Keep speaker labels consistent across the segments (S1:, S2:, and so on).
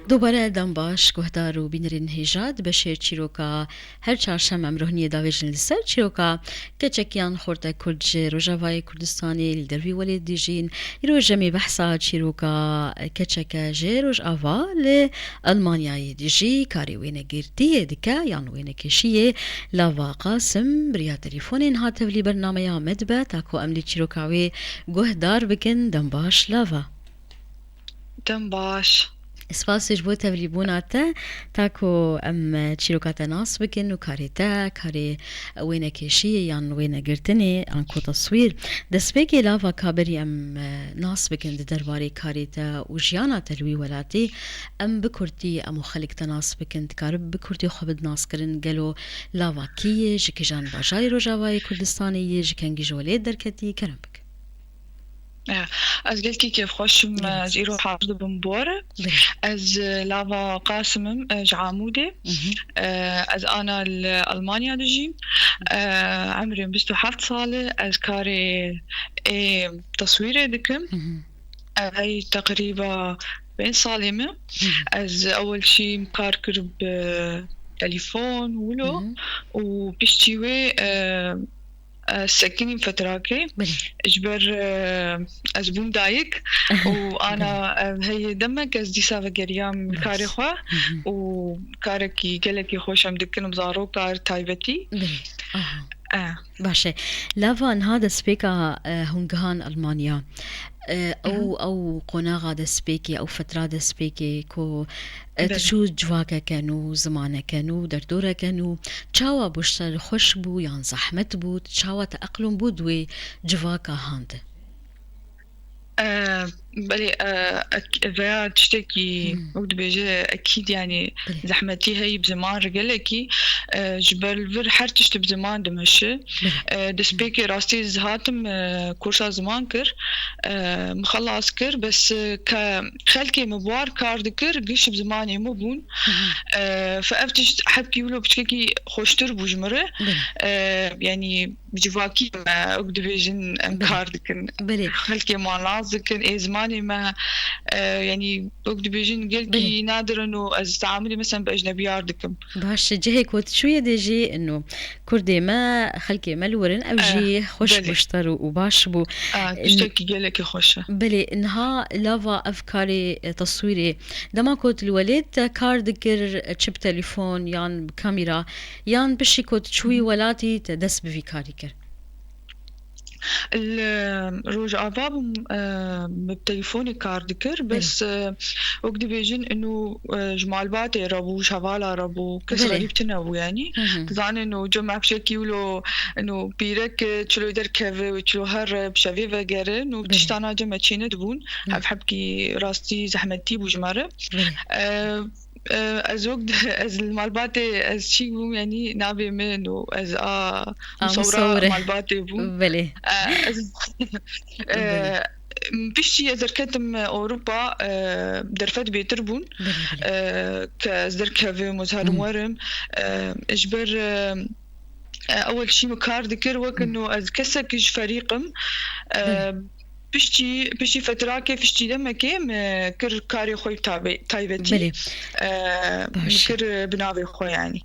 S1: دوباره دم باش گهدار و بینرین هجاد بشه چیروکا هر چهارشنبه امروهنی داویجن لسر چیروکا کچکیان خورده کرد روجاوای کردستانی لدروی ولید دیجین روج می بحثا چیروکا کچکا روج آوا ل المانیای دیجی کاری وینه گرتیه دکا یان وینه کشیه لاوا قاسم بریا تليفونين هاتف لي برنامج مدبه تاكو املي چیروکاوی گهدار بکن دم باش لاوا
S2: دم باش
S1: سپاسش بۆ تەبلیبووناتە تاکۆ ئەم چیرۆکاتە ناس بکن و کارێتە کارێ وێنەکێشیە یان وێنەگرتنێ ئان کۆتەسویر دەستپێکی لاڤا کابری ئەم ناس بکن دەربارەی کارێتە و ژیانە تەلوی وەلاتی ئەم بکورتی ئەم و خەلکتە ناس بکن کار بکورتی خۆ بدناسکردن گەلۆ لاڤاکیە ji کیژان باژاری ڕۆژاوای کوردستانی ji کەنگی ژۆلێ دەرکەتی کەرم بکە
S2: از قلتي كيف خوشم از إيرو حافظ بمبورة از لافا قاسمم جعامودي از أنا ألمانيا دجي عمري بستو حفت صالة از كاري تصويري دكم هاي تقريبا بين صالمة از أول شي مكاركر بتليفون ولو وبشتيوي سكني فتراكي اجبر ازبون دايك وانا هي دمك از دي سافا قريام كاري خوا وكاركي قالكي خوش عم دكن بزارو كار تايبتي
S1: باشه لاوان هذا سبيكا هونغهان المانيا او قناغا دسبيكي او فترة دسبيكي كو تشو جواكا كانو زمانه كانو دردوره كانو تشاوا بوشتر خوش بو يان زحمت بو تشاوا تأقلم بو دوي جواكا هاند
S2: بلي فيا تشتكي وقت بيجي أكيد يعني زحمتي هي بزمان رجلكي جبل فر حر تشت بزمان دمشي دسبيكي راستي زهاتم كورسا زمان كر مخلص كر بس كخلكي مبوار كار دكر قيش بزمان يمو بون فأفتش حبكي ولو بتشكي خوشتر بوجمره يعني بجواكي ما وقت بيجن كار دكن خلكي ما لازكن زماني ما يعني وقت بيجين قلتي نادر انه استعاملي مثلا باجنبيار دكم
S1: باش جهيك وشويه ديجي انه كردي ما خلكي ملورن او جي خوش بشتر وباش بو
S2: تشتكي قالك خوشه
S1: بلي انها لافا افكاري تصويري لما كنت الولد كار ذكر تشب تليفون يان بكاميرا يان بشي كنت شوي ولاتي تدس بفيكاريكر
S2: الروج أباب بتليفوني كاردكر بس وقت بيجن إنه جمال باتي ربو شوالا ربو كس غريب تنو يعني تزعن إنه جمع بشكي ولو إنه بيرك تلو يدر كذا وتلو هر بشوي وغيره إنه بتشتانا جمع تشينة دبون حبكي راستي زحمتي بوجمرة از وقت از المالباتي از شي بوم يعني نابي منه از مصورة مالباتي بوم
S1: بلي
S2: بشتي ازر كتم اوروبا درفت بيتربون كازدر كافي مزهر مورم اجبر اول شي مكار ذكر وقت انه از كسكج فريقم بشتي فترة كيف بشتي دم كيم كر كاري خوي تايبتي كر بنابي خوي يعني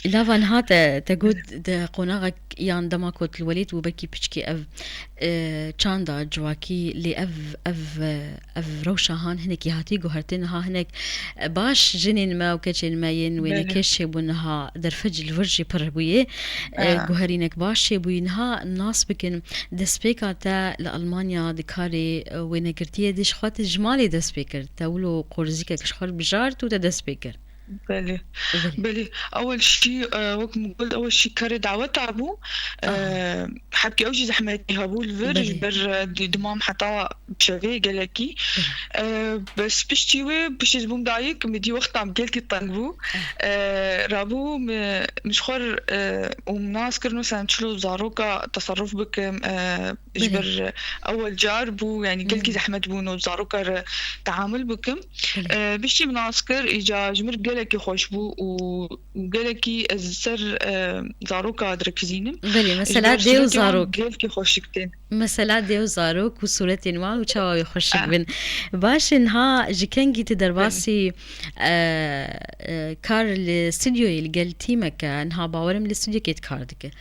S1: لافان هذا تقول ده قناعك يان دما كوت الوليد وبكي بشكي اف چاندا جواكي لي اف روشاهان هنك يهاتي جوهرتنها هنك باش جنين ما وكجن ما ين وينكش بونها درفج الورجي بربويه جوهرينك باش بوينها الناس بكن دسبيكا تا لألمانيا دكاري وينكرتيه ديش خاطر جمالي دسبيكر تولو قرزيكا كشخار بجارت وتا دسبيكر
S2: بلي اول شيء وقت قلت اول شيء كاري دعوه تعبو حبكي اوجي زحمتي هابو الفرج بر دمام حتى بشوي قالكي بس بشتيوي بشي زبون دايك مدي وقت عم قلتي طنبو رابو مش خور ومناس كرنو سانشلو زاروكا تصرف بك اجبر اول جاربو يعني قلتي زحمت بونو زاروكا تعامل بكم بشي مناسكر اجا جمر قالكي خوش بو وقالكي السر زاروكا دركزينم
S1: بلي مثلا ديو زاروك
S2: گلکی خوشکتین
S1: مثلا دیو زاروک و صورتین وان و چاوی خوشک بن باش انها جکنگی تدرباسی کار الاستوديو اللي قلتي مكا انها باورم الاستوديو كيت كاردك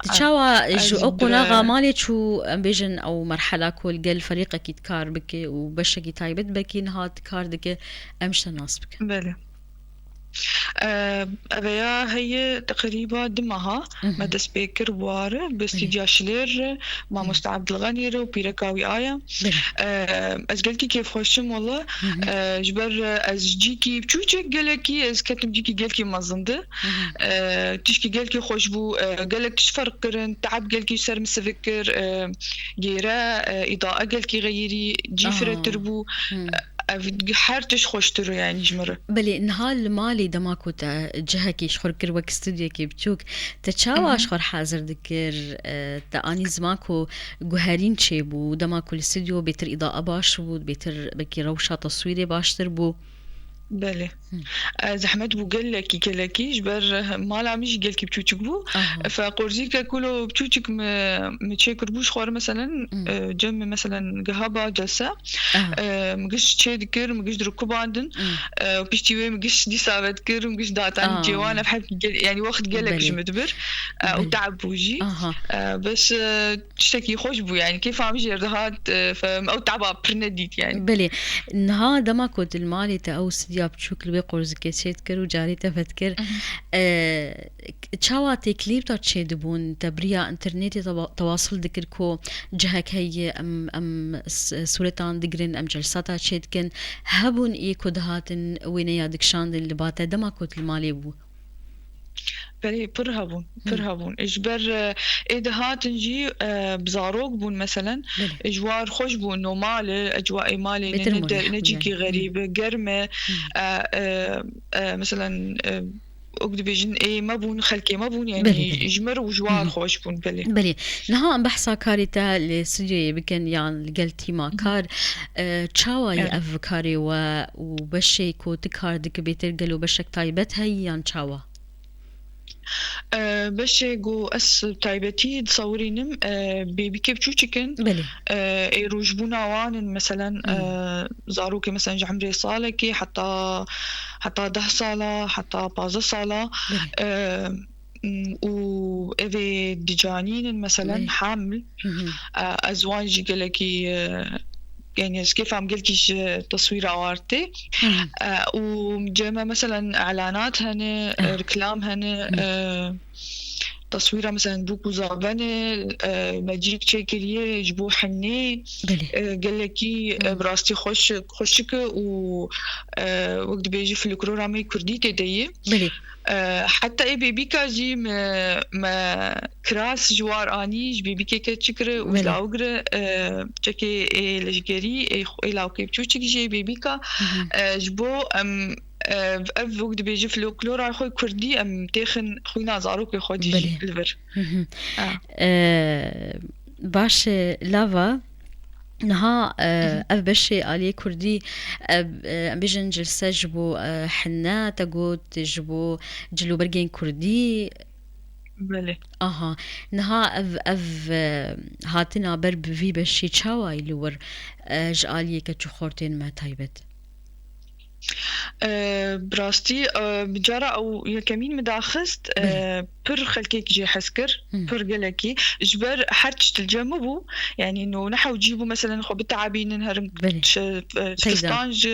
S1: تشاوا جو او قناغا مالي شو امبيجن او مرحله كل قال فريقك كيت كار بك وبشكي تايبت بكي انها تكاردك امشت ناصبك
S2: بله أبيا هي تقريبا دمها مدى سبيكر بواره باستديا شلير مع مستعد الغنير وبيركاوي آية أز قلتي كيف خوشم والله جبر أز جيكي بشوشك قلكي أز كتم جيكي قلكي مزنده تشكي قلكي خوش بو قلك تشفرق قرن تعب قلكي سر مسفكر جيرا إضاءة قلكي غيري جيفرة تربو حارتش خوشترو يعني جمرة
S1: بلي نهال مالي دماكو جهكي شخور كروك استوديو كي بتشوك تتشاوا شخور حاضر ذكر تاني زماكو جوهرين تشيبو دماكو الاستوديو بيتر إضاءة باش بو بيتر بكي روشة تصويري باشتر بو
S2: بله زحمت بو قلكي جبر مالا مش قلكي بتشوك بو فقرزيكا كله بتشوك متشكر بوش خوار مثلا جم مثلا قهابة جلسة مقش تشي ذكر مقش دركوب عندن وبيشتي مقش دي سابت كر مقش داتان جوانا بحب يعني وقت قلك جمدبر وتعب بوجي بس تشتكي خوش بو يعني كيف عم يجي ردهات او تعبا برنديت يعني
S1: بلي نها دماكو المالي او یا بچوک لبی قرض کشید کرد و جاری تفکر چاواتی کلیپ تا چه دبون تبریا اینترنتی تواصل دکر کو جهک هی ام صورتان دگرن ام جلساتا چه دکن هبون ای کدهاتن وینه دکشان دل لباته دما کت المالی بو
S2: بلي برهبون اجبر ادهات نجي بزاروق بون مثلا اجوار خوش بون نومال اجواء مالي نجيكي غريبه قرمه مثلا اقد بيجن اي ما بون خلكي ما بون يعني اجمر وجوار خوش بون
S1: بلي نها ام بحثا كاريتا الاستوديو بكن يعني قلتي ما كار تشاوا يا افكاري وبشي كو تكار دك بيتر قالوا بشك تايبت هي يعني تشاوا
S2: باش جو اس تايبتي تصورينم بيبي كيف تشوكن يروجبونا وان مثلا زاروكي مثلا جعمري صالكي حتى 10 صالة حتى 15 صالة و اذا دجانين مثلا حامل ازواج قالكي يعني كيف عم قلتيش تصوير عوارتي وجمع مثلا اعلانات هنا ركلام هنا تصويره مثلا بوكو زابنه ماجيك تشيكليه جبو حني قال لكي براستي خوشك و وقت بيجي في الكرورامي كردي تدي حتى اي بيبي كاجي ما كراس جوار اني بيبي كيكه تشكر ولاوغر تشكي اي لجيري اي لاوكي بتشكي جي بيبي كا جبو ام اف وقت بيجي في الكلورا خوي كردي ام تاخن خوينا زاروك خودي الفر
S1: باش لافا نها اف بشي علي كردي بيجن جلسة جبو حنا تقول جبو جلو برجين كردي
S2: بله
S1: نها اف هاتنا برب في بشي تشاواي لور جالي كتشو خورتين ما تايبت
S2: براستي بجارة أو يكمين مداخست بر خلكيك جي حسكر بر قلكي جبر حرتش تلجمبو يعني إنه نحو جيبو مثلا خو بالتعابين هرم تستانج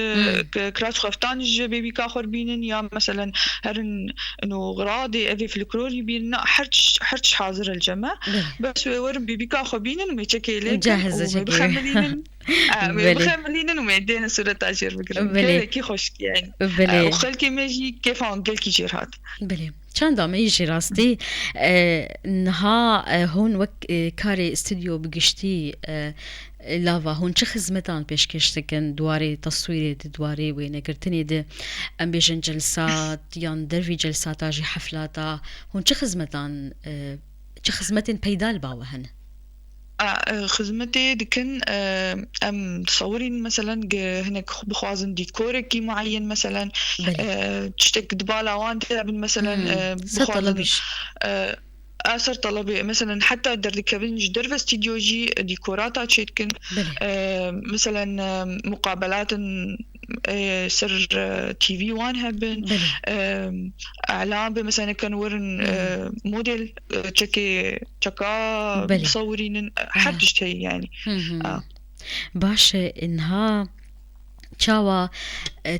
S2: كراس خفتانج بيبي كاخر بينن يا مثلا هرن إنه غراضي أذي في الكروري بينن حرتش حاضر الجمع بس ورم بيبي كاخر بينن وميتشكي لك
S1: جاهزة
S2: وبخملينن بخملينن وميدين صورة تاجر بقرن كي خوش يعني وخلكي ماجي كيف عم قلكي جيرات
S1: بلي كان دام يجي راستي نها هون وك كاري استوديو بقشتي لافا هون چه خدمتان پیشکش دکن دواره تصویری دواره وینه گرتنی ده ام بیجن جلسات یان دروی جلسات آجی حفلاتا هون چه خدمتين پیدال باوه هن
S2: خدمتي دكن ام تصورين مثلا هناك بخوازن ديكوركي معين مثلا تشتك دبالة وان تلعب مثلا
S1: بخوازن
S2: اثر طلبي مثلا حتى دركبنج درف استديوجي ديكورات شيتكن مثلا مقابلات سر تي في وان هبن اعلام مثلا كان ورن موديل تشكا مصورين حرجت هي يعني
S1: باش انها چاوا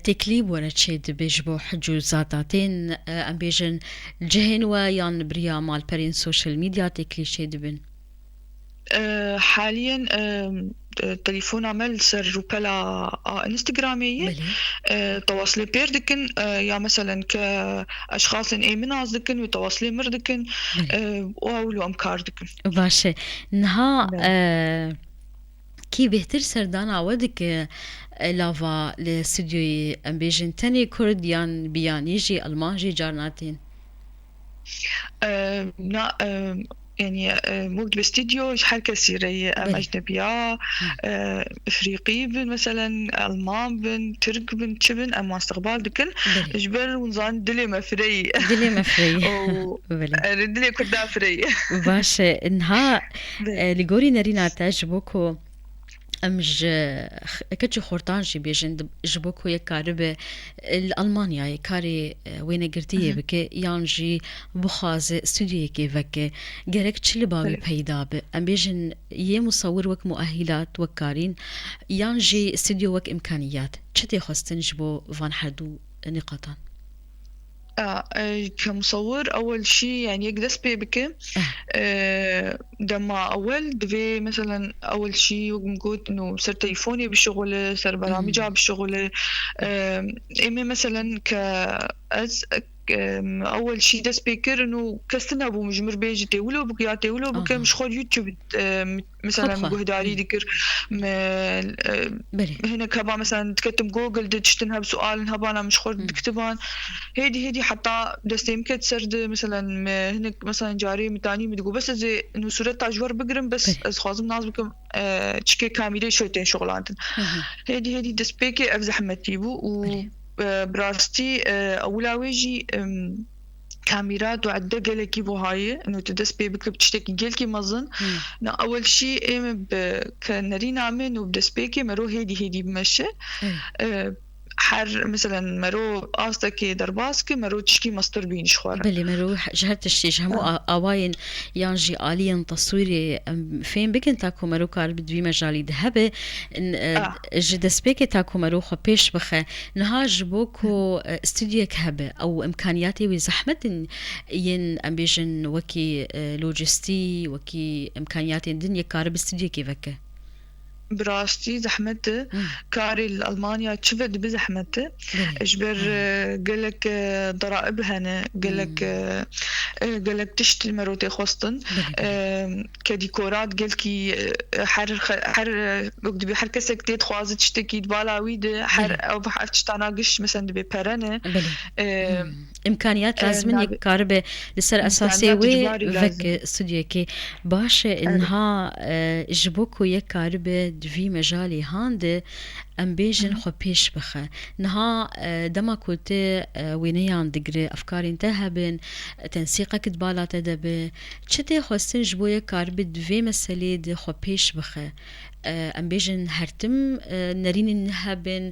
S1: تكليب ورا تشيد بيجبو حجو زاتاتين ام بيجن جهن ويان بريا مال برين سوشيال ميديا تكلي شيد بن
S2: حاليا تليفون عمل سر روبلا انستغرامية تواصلي بير دكن يا مثلا كأشخاص ايمناز دكن وتواصلي مر دكن واولو امكار دكن
S1: باشا نها كي بهتر سردانا ودك لافا لاستوديو ام بيجن تاني كرديان بيان يجي المانجي جارناتين
S2: لا يعني موجود باستديو شحال كثيرة أم أجنبية إفريقي بن مثلا ألمان بن ترك بن تشبن أم استقبال دكن جبل ونظان دلي مفري دلي كردا فري
S1: باشا إنها لقوري نارينا تعجبوكو امج كتشي خورتانجي بيجن جبوكو يكارب الالمانيا يكاري وين قرتيه بك يانجي بخاز استوديو كيفك جرك تشلي باوي بيدا ام بيجن يه مصور وك مؤهلات وكارين يانجي استوديو وك امكانيات تشتي خستن جبو فان حدو نقاطا
S2: كمصور أول شيء يعني يقدس بك دما أول دفي مثلا أول شيء نقول إنه صار تليفوني بالشغل صار برامجها بالشغل إما مثلا أول شيء دس بيكر إنه كستنا أبو مجمر بيجي تقوله بقياتي وله بك مش خد يوتيوب مثلا مجهداري ذكر هنا كبا مثلا تكتب جوجل تشتنها بسؤال هبا أنا مش خد تكتبان هيدي حتى دستيم كتسرد مثلا هنا مثلا جاري متاني مدقو بس زي إنه صورة تاجور بقرم بس از خازم ناس بكم تشكي كاميرا شويتين شغلاتن هيدي دسبيكي أفزح متيبو و براستي أولاويجي كاميرات وعدة قالكي بوهاي إنه تدس بيبك بتشتكي قالكي مظن أول شيء كنرينا عمين وبدس بيكي مرو هيدي بمشي حر مثلا مرو قاصدكي درباسكي مرو تشكي مصدر بين شخوار
S1: بلي مرو جهرت الشيج همو أواين يانجي آليا تصويري فين بكن تاكو مرو كار بدوي مجالي ذهبه جدس بيكي تاكو مرو خو بيش بخه نهاج بوكو استوديوك هبه أو إمكانياتي وزحمة ين أمبيجن وكي لوجستي وكي إمكانياتي الدنيا كارب استوديو كيفك
S2: براستي زحمته كاري الألمانيا تشفت بزحمته إجبر قالك ضرائب هنا قالك تشتري مروتي خصتن كديكورات قالكي حر بقدي بحر كسك تيت خوازت تشتكي دبالاوي ده حر أو بحر تشتناقش مثلا دبي برنة
S1: إمكانيات لازم يكاربه لسر أساسي وفك استوديوكي باش إنها جبوكو يكاربه في مجالي هاند ام بيجن خو بيش بخه نها دما كنت وينيان دقري افكار انتهبن تنسيقك دبالا تدب تشتي خوستن جبوية كاربد في مسالي دي خو بيش بخه ام بيجن هرتم نرين نهبن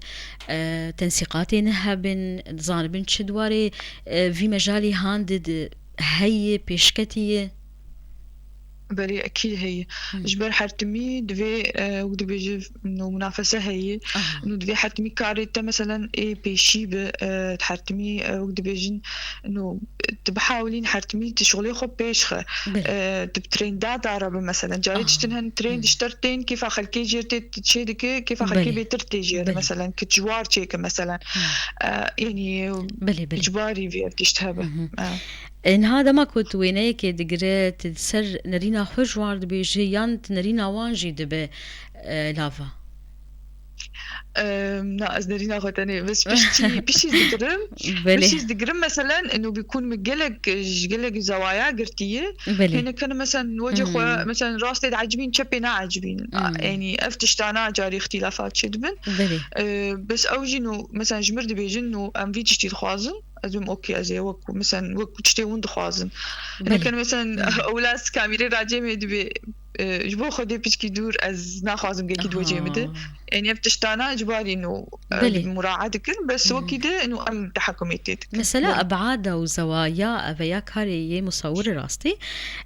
S1: تنسيقاتي نهبن زانبن تشدواري في مجالي هاند هي بيشكتيه
S2: بلي أكيد هي جبر حرتمي دفي ودي بيجي إنه منافسة هي إنه دفي حرتمي كاريتا مثلا بيشي تحرتمي ودي بيجي إنه تبحاولين حرتمي تشغلي خو بيشخة تبتريندات عربي مثلا جاري تشتنهن تريند اشترتين كيف أخلكي جيرتي تشيدك كيف أخلكي بيترتي جير مثلا كتجوار شيك مثلا يعني إجباري في تشتهبه
S1: إن هذا ما كنت وينيك دقريت تسر نرينا خجوار بيجي يانت نرينا وانجي دبي لافا
S2: لا نرينا خطاني بس بشي دقرم مثلا إنه بيكون مقلق زوايا قرتيه هنا كان مثلا وجه خوا مثلا راسي عجبين شبينا عجبين يعني افتشتانا جاري اختلافات شدبن بس أوجي إنه مثلا جمرد بيجي إنه أم فيتش تيد خوازن ازم اوكي ازي وكو مثلا وكو تشتي وند خوازم انا
S1: بله
S2: كان مثلا اولاس كاميري راجي مدبي جبو خدي بيشكي دور از ناخازم جيكي دوجي مده
S1: آها
S2: يعني بتشتانا اجباري انه
S1: بله
S2: مراعاة كل بس وكده انه ام تحكميتك
S1: مثلا
S2: بله
S1: أبعاد وزوايا أفيا كاري يه مصور راستي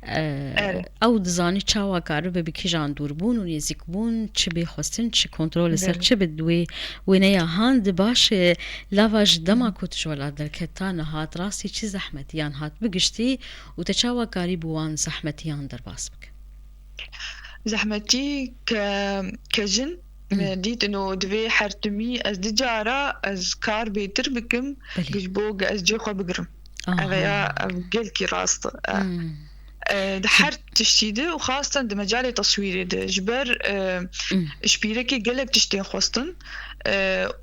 S2: اره
S1: أو دزاني چاوا كارو ببكي جان دوربون ونيزيك بون چه بخواستن چه كنترول سر
S2: بله
S1: چه بدوي ونيا هاند باش لاواج دما كوتش ولا دركتان هات راسي چه زحمتيان هات بقشتي وتچاوا كاري بوان زحمتيان در باسبك
S2: زحمتي كجن ديت انه دبي حرتمي از دجارة از كار بيتر بكم
S1: بلي
S2: جبوق از جوخة بقرم
S1: آها
S2: أغيا قلكي راست
S1: أمم.
S2: ده حرت تشتيده وخاصة ده مجال تصويري ده جبر
S1: أمم.
S2: شبيركي قلك تشتين خواستن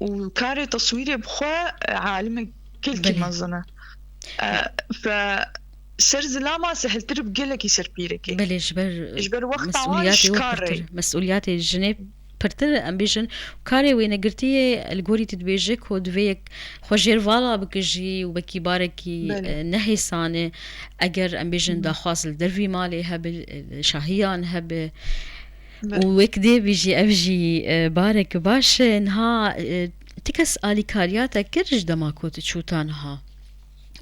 S2: وكاري تصويري بخوا عالمة كلكي
S1: بلي
S2: منظنة ف سر زلاما سهل ترب قلك يسر بيركي
S1: بلي جبر
S2: جبر وقت عوان
S1: مسؤولياتي وبرتر
S2: شكاري
S1: مسؤولياتي جنب برتر امبيشن كاري وين قرتي الجوري تدبيجك ودفيك خوجير فالا بكجي وبكي باركي
S2: بله
S1: نهي سانه اگر امبيشن دا خاصل درفي مالي هب شاهيان هب
S2: بله
S1: وكدي بيجي افجي بارك باش انها تكس الي كارياتا كرج دماكو تشوتانها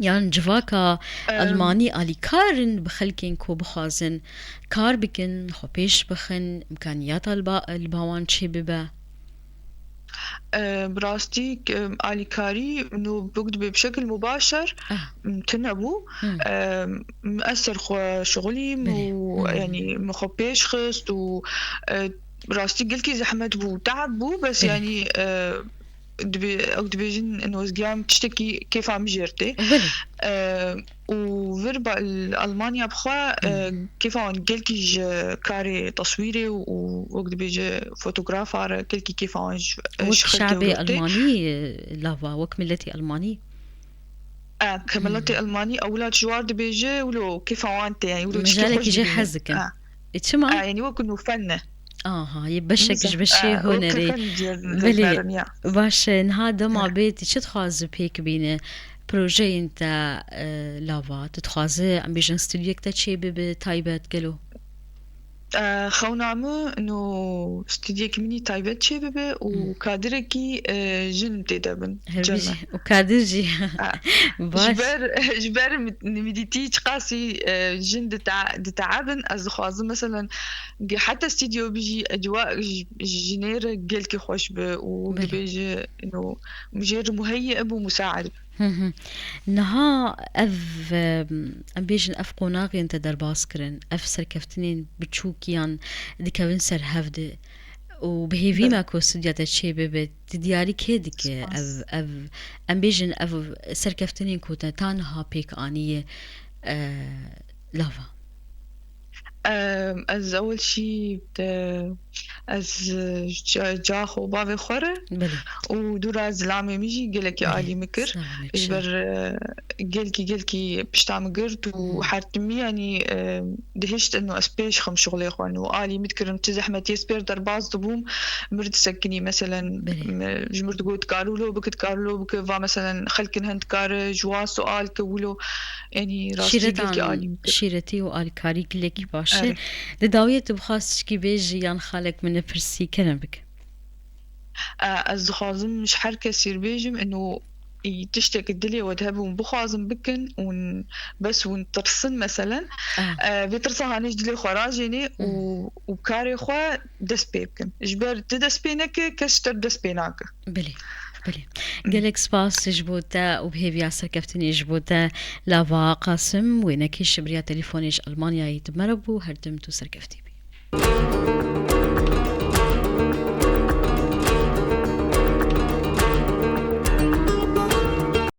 S1: يعني جواكا
S2: أم،
S1: ألماني آلي كارن بخلكين كو بخازن كار بكن خبيش بخن إمكانيات الباوان چي ببا
S2: براستي آليكاري إنه بكتب بشكل مباشر
S1: آه
S2: تنبو
S1: مم.
S2: مأثر خو شغلي
S1: بلي
S2: يعني مخبيش خست و براستي قلتي زحمت بو تعب بو بس
S1: بلي
S2: يعني دبيجن إنه زقام تشتكي كيف عم جرتي
S1: بلي
S2: وفيربا ألمانيا بخوا كيف عم قلتي كاري تصويري وقت بيجي فوتوغرافر قلتي كيف عم
S1: وك
S2: شخلتي
S1: شعبي
S2: ولوتي
S1: ألماني لافا وك ملتي ألماني
S2: كملتي ألماني أولاد جوار دبيجي ولو كيف عوانتي يعني ولو تشكي
S1: مجالك
S2: خوش
S1: يجي
S2: دبينن
S1: حزكن اتشما
S2: يعني وكنو فنة
S1: ها يبشك
S2: مزح
S1: جبشي هنري
S2: وكفن
S1: بلي
S2: للبرن يا
S1: باش نهادا مع بيتي شو تخاز بيك بينه بروجي انت لافا تتخازي عم بيجن استوديوك تشي بتايبات قالوا
S2: خونامو إنه استديو كميني تايبت شي ببي وكادركي جن تدبن
S1: هربيجي
S2: جنة
S1: وكادرجي باش
S2: جبر مديتي قاسي جن دتعبن از خوازم مثلا حتى استديو بيجي اجواء جنير قلكي خوش
S1: بلي
S2: وبيجي انه مجير مهيئ ومساعد
S1: نها اف ام بيجن اف قناغي انت درباس كرن اف سركفتنين بتشوكيان ديكاون سر هفده وبهيفي
S2: بل
S1: ماكو استوديات شي ببت دياري كيدك
S2: سباس
S1: اف ام بيجن اف سركفتنين كوتا تانها بيك انيه لافا
S2: از اول شي از جاخو بافي خوره
S1: بلي
S2: ودورا زلامي ميجي قالك يا
S1: بلي
S2: آلي مكر
S1: سلام
S2: جبر
S1: مكشر
S2: قالكي بشتام قرد وحرتمي يعني دهشت انه اسبيش خم شغلي اخوان وآلي متكرم تزحمت يسبير درباز دبوم مرد سكني مثلا
S1: بلي
S2: جمرد قوت كارولو بك فا مثلا خلكن هند كار جوا سؤال كولو يعني راستي قالكي
S1: شيرتان
S2: آلي مكر
S1: شيرتي والكاري كلكي باشي
S2: أري
S1: لداوية بخاص كي بيجي يان خالك من برسي كرمك
S2: از خازم مش حركة سير بيجم انه تشتك الدليا وذهبهم بخازم بكن بس ونترسن مثلا
S1: اه
S2: بيترسها نجدلي خراجيني وكاري خوا دس بيبكن جبر تدس بينك كشتر دس بيناك
S1: بلي بلي قالك سباس جبوتا وبهيفي عسر كفتني جبوتا لافا قاسم وينكي شبريا تليفونيش ألمانيا يتمربو هردمتو سركفتي بي